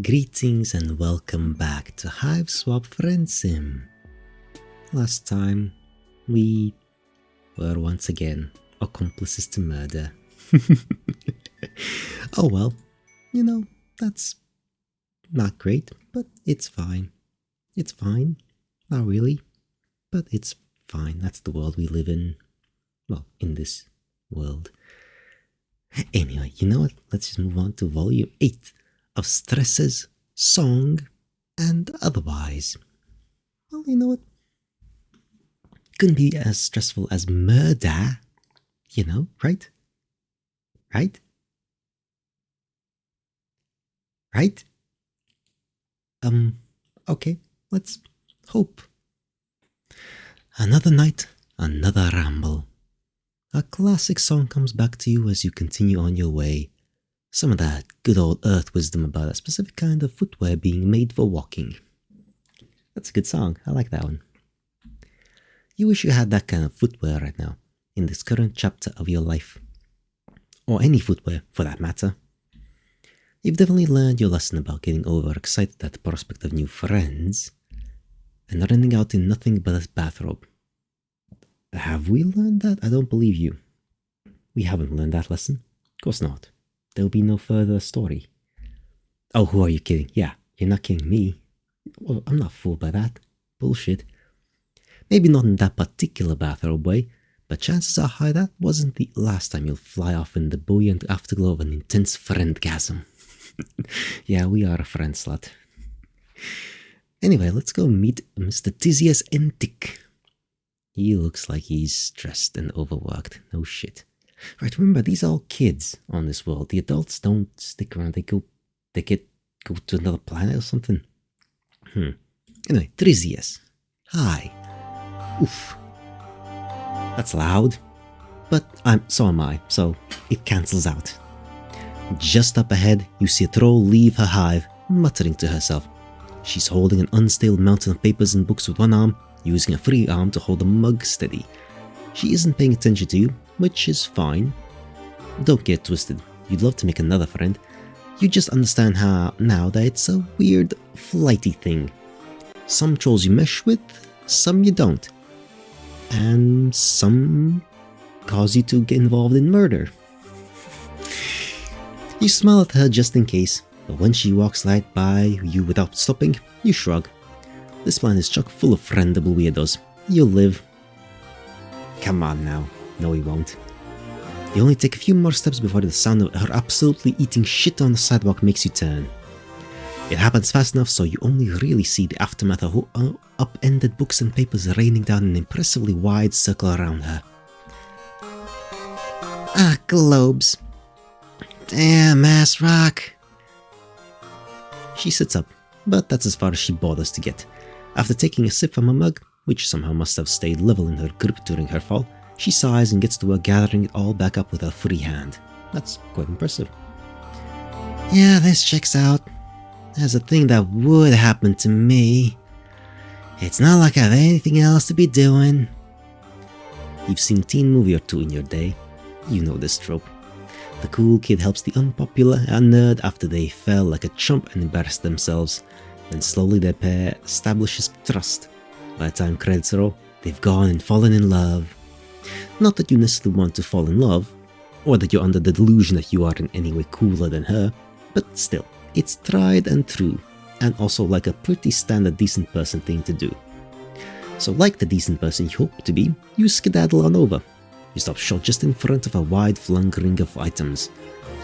Greetings and welcome back to Hiveswap Friendsim. Last time, we were once again accomplices to murder. Oh well, that's not great, but it's fine. It's fine. Not really, but it's fine. That's the world we live in. Well, in this world. Anyway, you know what? Let's just move on to volume 8 of Stresses, Song, and Otherwise. Well, you know what? Couldn't be as stressful as murder, right? Right? Right? Okay, let's hope. Another night, another ramble. A classic song comes back to you as you continue on your way. Some of that good old earth wisdom about a specific kind of footwear being made for walking. That's a good song, I like that one. You wish you had that kind of footwear right now, in this current chapter of your life. Or any footwear, for that matter. You've definitely learned your lesson about getting overexcited at the prospect of new friends, and running out in nothing but a bathrobe. Have we learned that? I don't believe you. We haven't learned that lesson. Of course not. There'll be no further story. Oh, who are you kidding? Yeah, you're not kidding me. Well, I'm not fooled by that. Bullshit. Maybe not in that particular bathrobe way, but chances are high that wasn't the last time you'll fly off in the buoyant afterglow of an intense friendgasm. Yeah, we are a friend slut. Anyway, let's go meet Mr. Tyzias and Tick. He looks like he's stressed and overworked. No shit. Right, remember, these are all kids on this world. The adults don't stick around. They go to another planet or something. Anyway, Tyzias. Hi. Oof. That's loud. But so am I, so it cancels out. Just up ahead, you see a troll leave her hive, muttering to herself. She's holding an unstable mountain of papers and books with one arm, using a free arm to hold a mug steady. She isn't paying attention to you, which is fine. Don't get twisted, you'd love to make another friend. You just understand how now that it's a weird, flighty thing. Some trolls you mesh with, some you don't. And some cause you to get involved in murder. You smile at her just in case, but when she walks right by you without stopping, you shrug. This planet is chock full of friendable weirdos. You'll live. Come on now. No, he won't. You only take a few more steps before the sound of her absolutely eating shit on the sidewalk makes you turn. It happens fast enough so you only really see the aftermath of her upended books and papers raining down an impressively wide circle around her. Ah, globes. Damn, ass rock. She sits up, but that's as far as she bothers to get. After taking a sip from her mug, which somehow must have stayed level in her grip during her fall, she sighs and gets to work gathering it all back up with her free hand. That's quite impressive. Yeah, this checks out. There's a thing that would happen to me. It's not like I have anything else to be doing. You've seen a teen movie or two in your day. You know this trope. The cool kid helps the unpopular nerd after they fell like a chump and embarrassed themselves. Then slowly their pair establishes trust. By the time credits roll, they've gone and fallen in love. Not that you necessarily want to fall in love, or that you're under the delusion that you are in any way cooler than her, but still, it's tried and true, and also like a pretty standard decent person thing to do. So like the decent person you hope to be, you skedaddle on over. You stop short just in front of a wide-flung ring of items.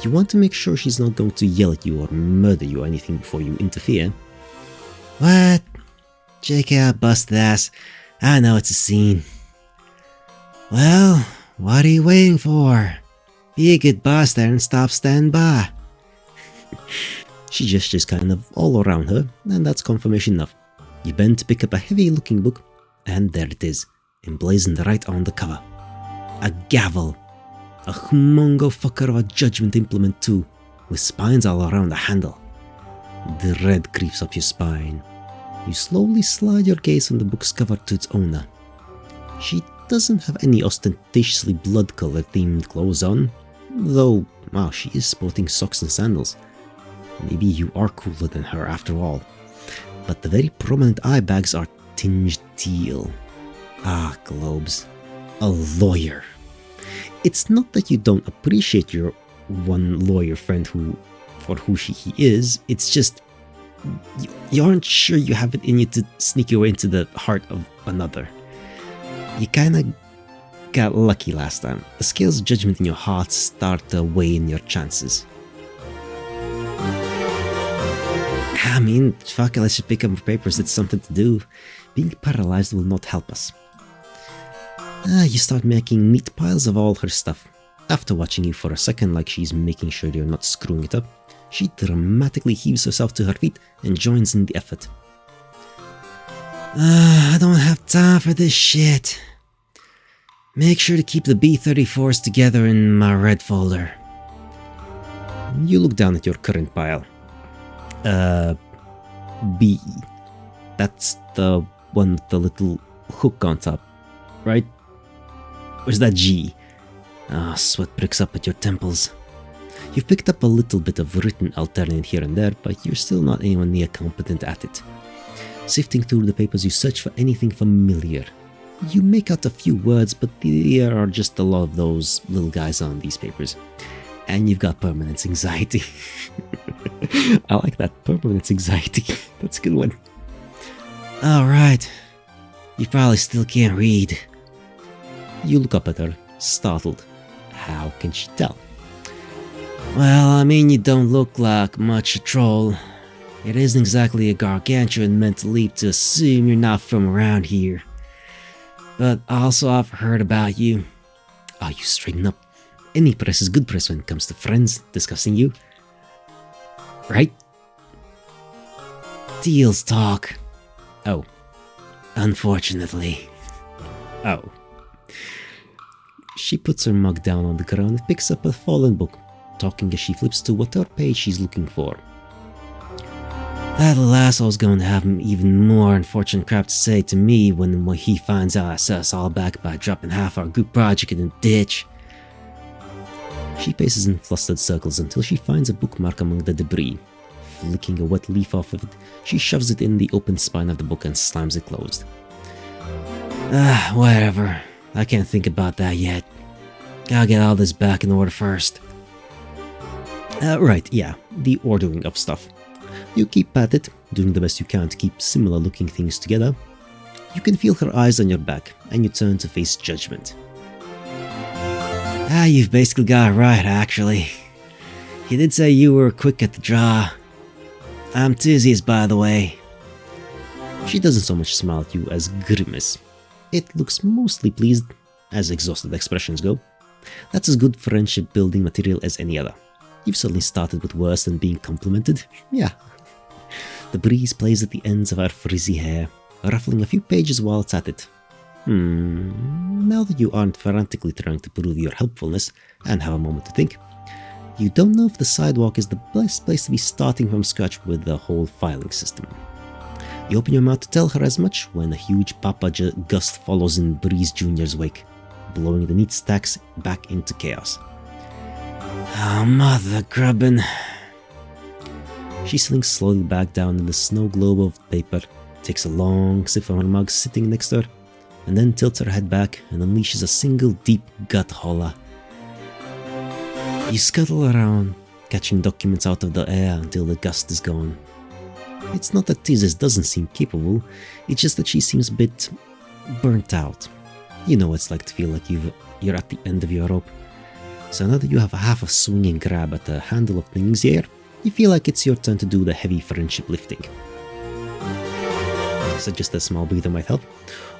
You want to make sure she's not going to yell at you or murder you or anything before you interfere. What? Check out busted ass. I know it's a scene. Well, what are you waiting for? Be a good boss there and stop standing by. She gestures kind of all around her, and that's confirmation enough. You bend to pick up a heavy-looking book, and there it is, emblazoned right on the cover. A gavel. A humongo fucker of a judgment implement too, with spines all around the handle. Dread creeps up your spine. You slowly slide your gaze from the book's cover to its owner. She doesn't have any ostentatiously blood-colored themed clothes on, though, wow, she is sporting socks and sandals. Maybe you are cooler than her after all. But the very prominent eye bags are tinged teal. Ah, Globes. A lawyer. It's not that you don't appreciate your one lawyer friend for who he is, it's just you aren't sure you have it in you to sneak your way into the heart of another. You kinda got lucky last time. The scales of judgment in your heart start to weigh in your chances. I mean, fuck it, let's just pick up papers, it's something to do. Being paralyzed will not help us. You start making neat piles of all her stuff. After watching you for a second like she's making sure you're not screwing it up, she dramatically heaves herself to her feet and joins in the effort. I don't have time for this shit. Make sure to keep the B-34s together in my red folder. You look down at your current pile. B. That's the one with the little hook on top, right? Where's that G? Sweat pricks up at your temples. You've picked up a little bit of written Alternia here and there, but you're still not anywhere near competent at it. Sifting through the papers, you search for anything familiar. You make out a few words, but there are just a lot of those little guys on these papers. And you've got permanence anxiety. I like that, permanence anxiety. That's a good one. Alright. You probably still can't read. You look up at her, startled. How can she tell? Well, I mean, you don't look like much a troll. It isn't exactly a gargantuan mental leap to assume you're not from around here. But also I've heard about you. Oh, you straighten up. Any press is good press when it comes to friends discussing you. Right? Deals talk. Oh. Unfortunately. Oh. She puts her mug down on the ground and picks up a fallen book, talking as she flips to whatever page she's looking for. That little asshole's going to have even more unfortunate crap to say to me when he finds out I set us all back by dropping half our group project in the ditch. She paces in flustered circles until she finds a bookmark among the debris. Flicking a wet leaf off of it, she shoves it in the open spine of the book and slams it closed. Whatever. I can't think about that yet. Gotta get all this back in order first. Right, yeah, the ordering of stuff. You keep at it, doing the best you can to keep similar looking things together. You can feel her eyes on your back, and you turn to face judgment. You've basically got it right, actually. You did say you were quick at the draw. I'm Tyzias, by the way. She doesn't so much smile at you as grimace. It looks mostly pleased, as exhausted expressions go. That's as good friendship building material as any other. You've certainly started with worse than being complimented. Yeah. The breeze plays at the ends of her frizzy hair, ruffling a few pages while it's at it. Now that you aren't frantically trying to prove your helpfulness and have a moment to think, you don't know if the sidewalk is the best place to be starting from scratch with the whole filing system. You open your mouth to tell her as much when a huge Papa gust follows in Breeze Jr.'s wake, blowing the neat stacks back into chaos. Oh, mother grubbin'. She slinks slowly back down in the snow globe of paper, takes a long sip from her mug sitting next to her, and then tilts her head back and unleashes a single deep gut holler. You scuttle around, catching documents out of the air until the gust is gone. It's not that Tyzias doesn't seem capable, it's just that she seems a bit burnt out. You know what it's like to feel like you're at the end of your rope. So now that you have half a swinging grab at the handle of things here, you feel like it's your turn to do the heavy friendship lifting. So just a small breather might help.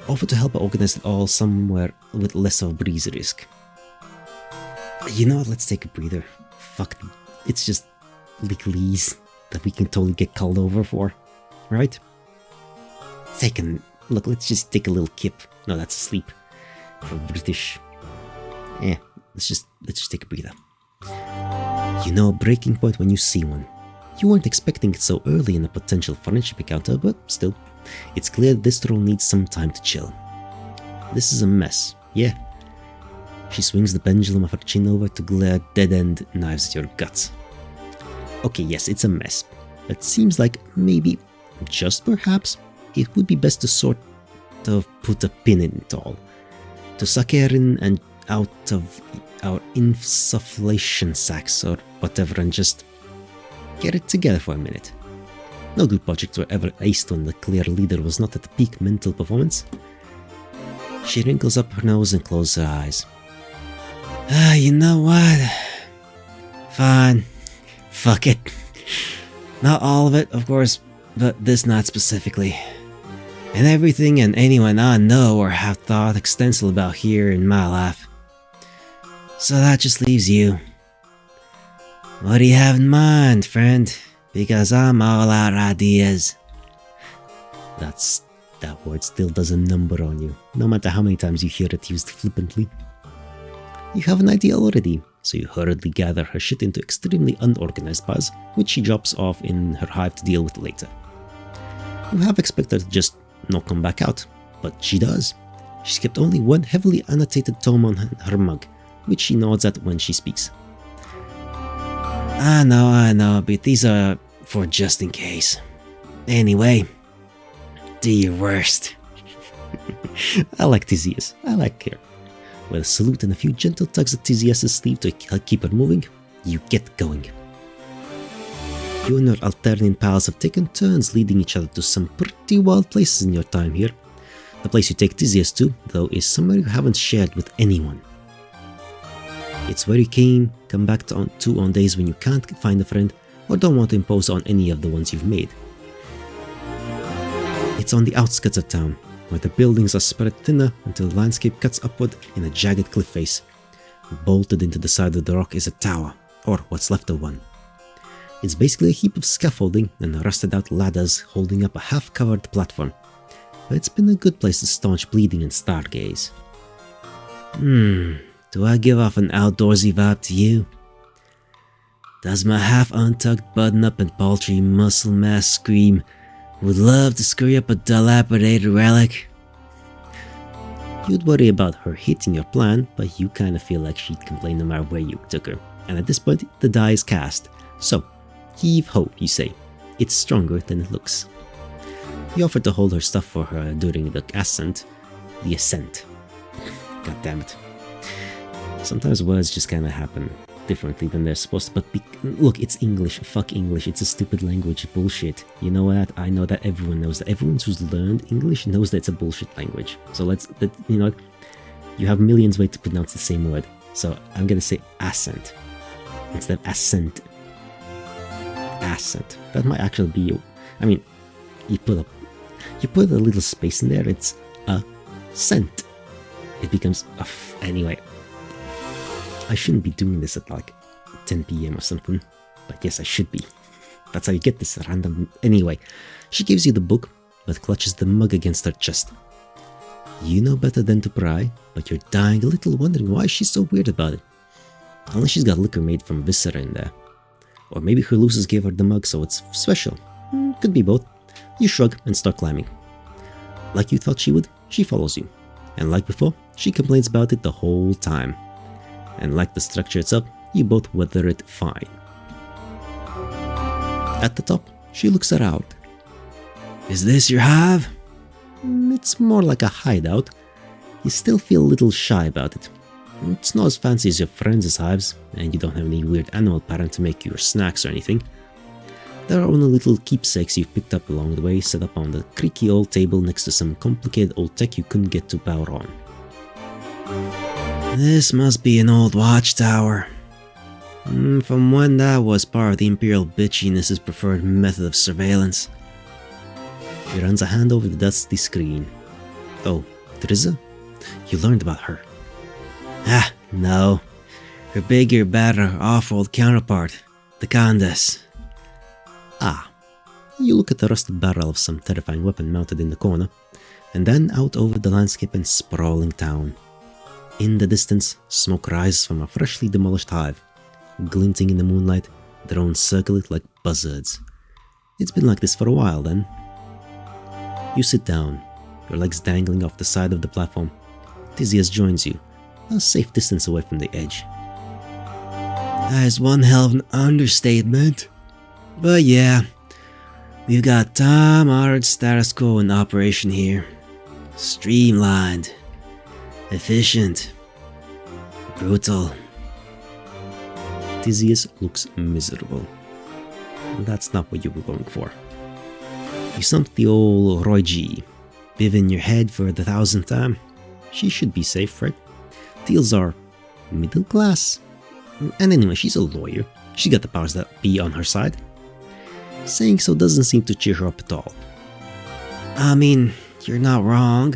Offer to help organize it all somewhere with less of a breeze risk. You know what, let's take a breather. Fuck, it's just legalese that we can totally get called over for, right? Look, let's just take a little kip. No, that's a sleep. For British. Let's just take a breather. You know a breaking point when you see one. You weren't expecting it so early in a potential friendship encounter, but still, it's clear this role needs some time to chill. This is a mess, yeah. She swings the pendulum of her chin over to glare dead-end knives at your guts. Okay, yes, it's a mess. It seems like maybe, just perhaps, it would be best to sort of put a pin in it all. To suck air in and out of our insufflation sacs or whatever and just get it together for a minute. No good projects were ever aced when the clear leader was not at peak mental performance. She wrinkles up her nose and closes her eyes. You know what? Fine. Fuck it. Not all of it, of course, but this night specifically. And everything and anyone I know or have thought extensively about here in my life. So that just leaves you. What do you have in mind, friend? Because I'm all out of ideas. That word still does a number on you, no matter how many times you hear it used flippantly. You have an idea already, so you hurriedly gather her shit into extremely unorganized piles, which she drops off in her hive to deal with later. You have expected her to just not come back out, but she does. She's kept only one heavily annotated tome on her mug, which she nods at when she speaks. I know, but these are for just in case. Anyway, do your worst. I like Tyzias. I like her. With a salute and a few gentle tugs at Tyzias' sleeve to keep her moving, you get going. You and your Alternian pals have taken turns leading each other to some pretty wild places in your time here. The place you take Tyzias to, though, is somewhere you haven't shared with anyone. It's where you come back to on days when you can't find a friend or don't want to impose on any of the ones you've made. It's on the outskirts of town, where the buildings are spread thinner until the landscape cuts upward in a jagged cliff face. Bolted into the side of the rock is a tower, or what's left of one. It's basically a heap of scaffolding and rusted out ladders holding up a half-covered platform, but it's been a good place to staunch bleeding and stargaze. Do I give off an outdoorsy vibe to you? Does my half-untucked button-up and paltry muscle mass scream, would love to screw up a dilapidated relic? You'd worry about her hitting your plan, but you kinda feel like she'd complain no matter where you took her, and at this point the die is cast. So, heave ho, you say. It's stronger than it looks. You offer to hold her stuff for her during the ascent. God damn it. Sometimes words just kinda happen differently than they're supposed to, but look, it's English. Fuck English. It's a stupid language. Bullshit. You know what? I know that everyone knows that. Everyone who's learned English knows that it's a bullshit language. So you have millions of ways to pronounce the same word. So I'm gonna say ascent instead of ascent. Ascent. That might actually be. I mean, you put a little space in there. It's a scent. It becomes anyway. I shouldn't be doing this at like 10 PM or something, but yes, I should be. That's how you get this random. Anyway, she gives you the book, but clutches the mug against her chest. You know better than to pry, but you're dying a little wondering why she's so weird about it. Unless she's got liquor made from viscera in there. Or maybe her losers gave her the mug so it's special. Could be both. You shrug and start climbing. Like you thought she would, she follows you. And like before, she complains about it the whole time. And like the structure itself, you both weather it fine. At the top, she looks around. Is this your hive? It's more like a hideout. You still feel a little shy about it. It's not as fancy as your friends' hives, and you don't have any weird animal pattern to make your snacks or anything. There are only little keepsakes you've picked up along the way, set up on the creaky old table next to some complicated old tech you couldn't get to power on. This must be an old watchtower. From when that was part of the Imperial bitchiness's preferred method of surveillance. He runs a hand over the dusty screen. Oh, Tyzias? You learned about her. No. Her bigger, badder, off-world counterpart, the Candace. You look at the rusted barrel of some terrifying weapon mounted in the corner, and then out over the landscape and sprawling town. In the distance, smoke rises from a freshly demolished hive. Glinting in the moonlight, drones circle it like buzzards. It's been like this for a while then. You sit down, your legs dangling off the side of the platform. Tyzias joins you, a safe distance away from the edge. That is one hell of an understatement. But yeah, we've got time-honored status quo in operation here. Streamlined, efficient, brutal. Tyzias looks miserable. That's not what you were going for. You stumped the old Roy G. Biv in your head for the 1000th time. She should be safe, right? Deals are middle class. And anyway, she's a lawyer. She got the powers that be on her side. Saying so doesn't seem to cheer her up at all. I mean, you're not wrong,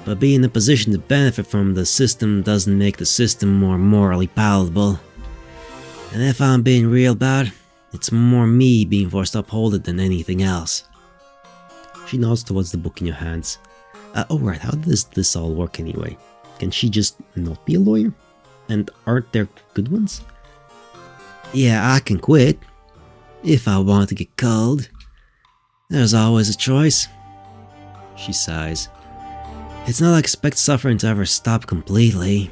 but being in a position to benefit from the system doesn't make the system more morally palatable. And if I'm being real about it, it's more me being forced to uphold it than anything else. She nods towards the book in your hands. Oh right, how does this all work anyway? Can she just not be a lawyer? And aren't there good ones? Yeah, I can quit. If I want to get cold. There's always a choice. She sighs. It's not like I expect suffering to ever stop completely.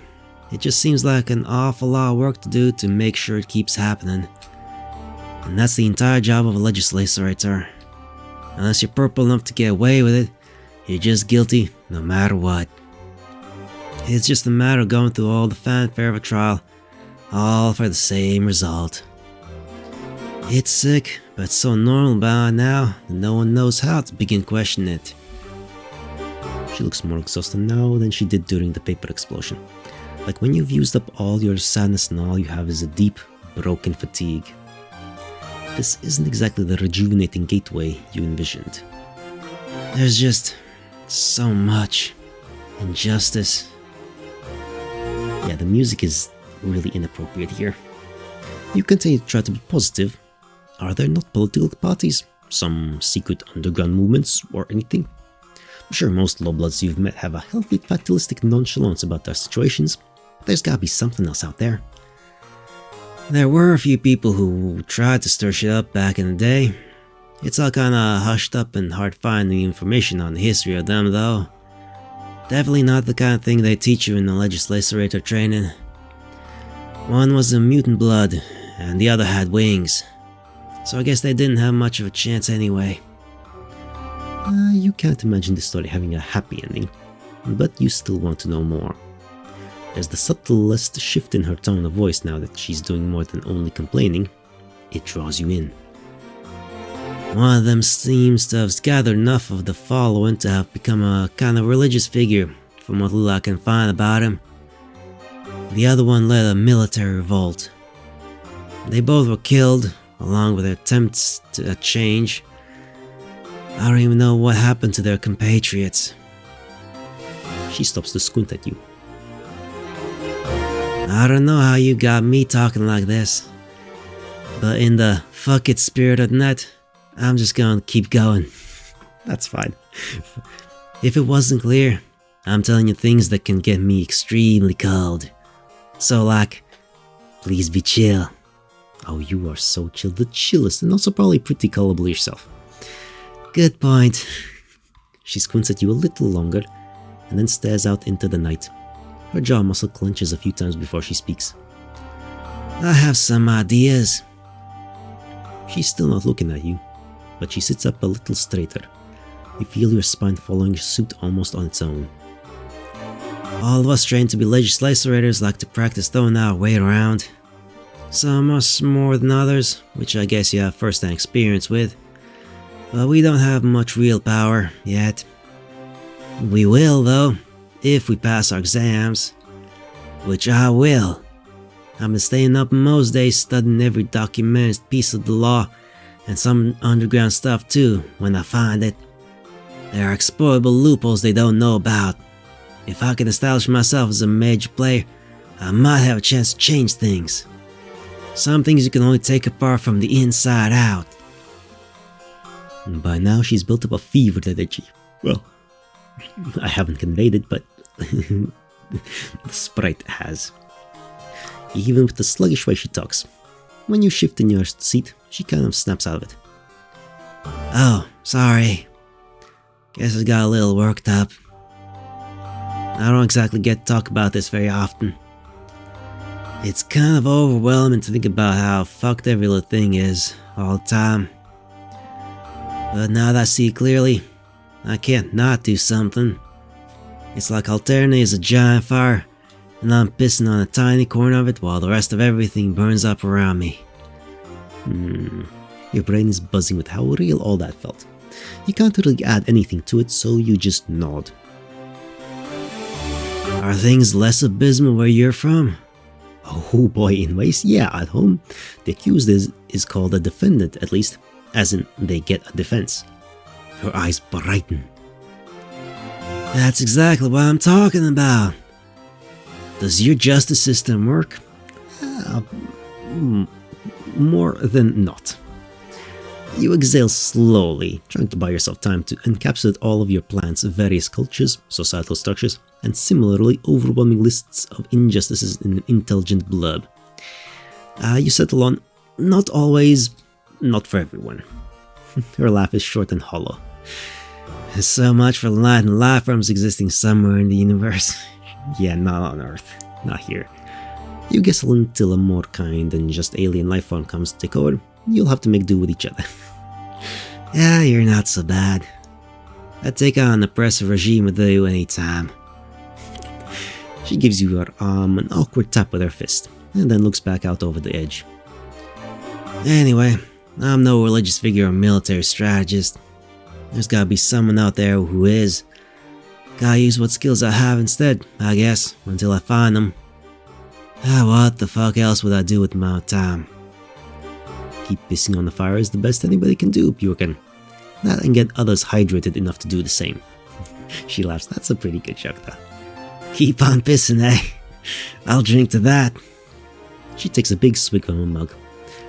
It just seems like an awful lot of work to do to make sure it keeps happening. And that's the entire job of a legislator. Unless you're purple enough to get away with it, you're just guilty no matter what. It's just a matter of going through all the fanfare of a trial, all for the same result. It's sick, but it's so normal by now that no one knows how to begin questioning it. She looks more exhausted now than she did during the paper explosion. Like when you've used up all your sadness and all you have is a deep, broken fatigue. This isn't exactly the rejuvenating gateway you envisioned. There's just so much injustice. Yeah, the music is really inappropriate here. You continue to try to be positive. Are there not political parties? Some secret underground movements or anything? I'm sure most lowbloods you've met have a healthy fatalistic nonchalance about their situations. There's gotta be something else out there. There were a few people who tried to stir shit up back in the day. It's all kinda hushed up and hard finding information on the history of them though. Definitely not the kind of thing they teach you in the legislator training. One was a mutant blood, and the other had wings. So I guess they didn't have much of a chance anyway. You can't imagine this story having a happy ending, but you still want to know more. There's the subtlest shift in her tone of voice now that she's doing more than only complaining. It draws you in. One of them seems to have gathered enough of the following to have become a kind of religious figure, from what little I can find about him. The other one led a military revolt. They both were killed, along with their attempts to change. I don't even know what happened to their compatriots. She stops to squint at you. I don't know how you got me talking like this, but in the fuck it spirit of the net, I'm just gonna keep going. That's fine. If it wasn't clear, I'm telling you things that can get me extremely cold. So like, please be chill. Oh, you are so chill, the chillest, and also probably pretty gullible yourself. Good point. She squints at you a little longer, and then stares out into the night. Her jaw muscle clenches a few times before she speaks. I have some ideas. She's still not looking at you, but she sits up a little straighter. You feel your spine following suit almost on its own. All of us trained to be legislators like to practice throwing our weight around. Some us more than others, which I guess you have first-hand experience with. But we don't have much real power yet. We will though, if we pass our exams. Which I will. I've been staying up most days studying every documented piece of the law, and some underground stuff too, when I find it. There are exploitable loopholes they don't know about. If I can establish myself as a major player, I might have a chance to change things. Some things you can only take apart from the inside out. And by now she's built up a fevered energy. Well, I haven't conveyed it, but the sprite has. Even with the sluggish way she talks. When you shift in your seat, she kind of snaps out of it. Oh, sorry. Guess I got a little worked up. I don't exactly get to talk about this very often. It's kind of overwhelming to think about how fucked every little thing is all the time. But now that I see it clearly, I can't not do something. It's like Alternia is a giant fire, and I'm pissing on a tiny corner of it while the rest of everything burns up around me. Your brain is buzzing with how real all that felt. You can't really add anything to it, so you just nod. Are things less abysmal where you're from? Oh boy, in ways, yeah, at home, the accused is called a defendant, at least, as in they get a defense. Her eyes brighten. That's exactly what I'm talking about. Does your justice system work? More than not. You exhale slowly, trying to buy yourself time to encapsulate all of your plan's various cultures, societal structures, and similarly overwhelming lists of injustices in an intelligent blurb. You settle on, not always, not for everyone. Her laugh is short and hollow. So much for light and life forms existing somewhere in the universe. Yeah, not on Earth. Not here. You guess until a more kind than just alien life form comes to take over, you'll have to make do with each other. Yeah, you're not so bad. I'd take on an oppressive regime with you any time. She gives you your arm an awkward tap with her fist, and then looks back out over the edge. Anyway, I'm no religious figure or military strategist. There's gotta be someone out there who is. Gotta use what skills I have instead, I guess, until I find them. What the fuck else would I do with my time? Keep pissing on the fire is the best anybody can do, Bjorken. That and get others hydrated enough to do the same. She laughs, that's a pretty good joke though. Keep on pissing, eh? I'll drink to that. She takes a big swig from her mug.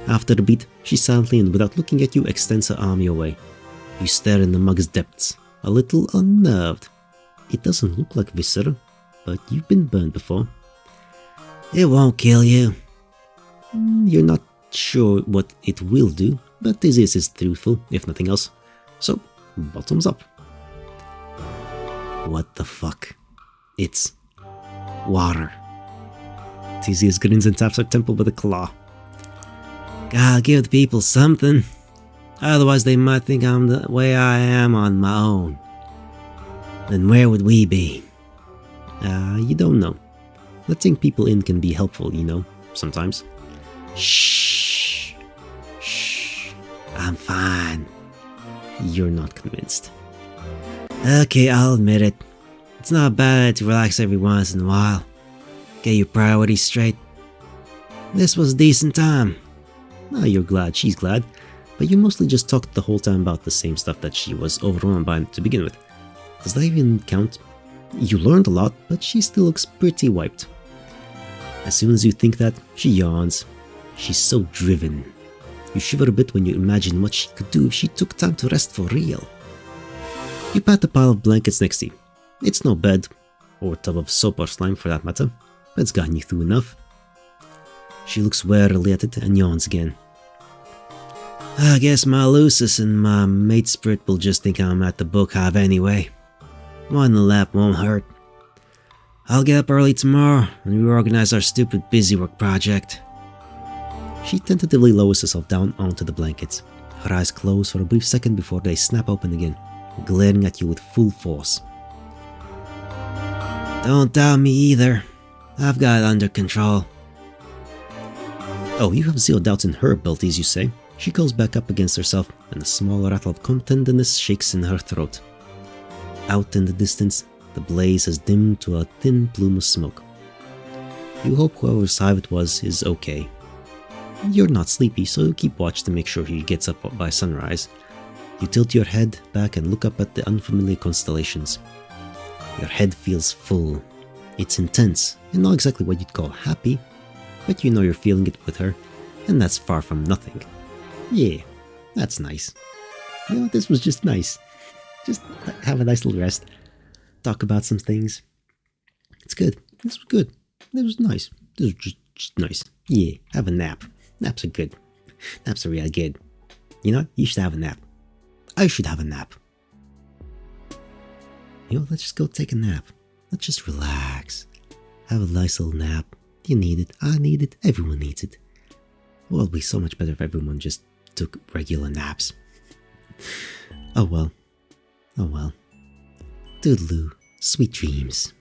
After the beat, she silently and without looking at you extends her arm your way. You stare in the mug's depths, a little unnerved. It doesn't look like viscera, but you've been burned before. It won't kill you. You're not sure what it will do, but Tyzias is truthful, if nothing else. So, bottoms up. What the fuck? It's water. Tyzias grins and taps her temple with a claw. Gotta give the people something. Otherwise they might think I'm the way I am on my own. Then where would we be? You don't know. Letting people in can be helpful, you know, sometimes. Shh. Shh. I'm fine. You're not convinced. Okay, I'll admit it. It's not bad to relax every once in a while. Get your priorities straight. This was a decent time. Now you're glad she's glad, but you mostly just talked the whole time about the same stuff that she was overwhelmed by to begin with. Does that even count? You learned a lot, but she still looks pretty wiped. As soon as you think that, she yawns. She's so driven. You shiver a bit when you imagine what she could do if she took time to rest for real. You pat the pile of blankets next to you. It's no bed, or tub of soap or slime for that matter, but it's gotten you through enough. She looks warily at it and yawns again. I guess my Lucis and my mate spirit will just think I'm at the book hive anyway. One in the lap won't hurt. I'll get up early tomorrow and reorganize our stupid busy work project. She tentatively lowers herself down onto the blankets. Her eyes close for a brief second before they snap open again, glaring at you with full force. Don't doubt me either. I've got it under control. Oh, you have zero doubts in her abilities, you say. She goes back up against herself, and a small rattle of contentedness shakes in her throat. Out in the distance, the blaze has dimmed to a thin plume of smoke. You hope whoever's hive it was is okay. You're not sleepy, so you keep watch to make sure he gets up by sunrise. You tilt your head back and look up at the unfamiliar constellations. Your head feels full. It's intense, and not exactly what you'd call happy, but you know you're feeling it with her, and that's far from nothing. Yeah, that's nice. You know, this was just nice. Just have a nice little rest. Talk about some things. It's good. This was good. This was nice. This was just nice. Yeah, have a nap. Naps are good. Naps are really good. You know, you should have a nap. I should have a nap. You know, let's just go take a nap. Let's just relax. Have a nice little nap. You need it, I need it, everyone needs it. The world would be so much better if everyone just took regular naps. Oh well. Oh well. Toodaloo. Sweet dreams.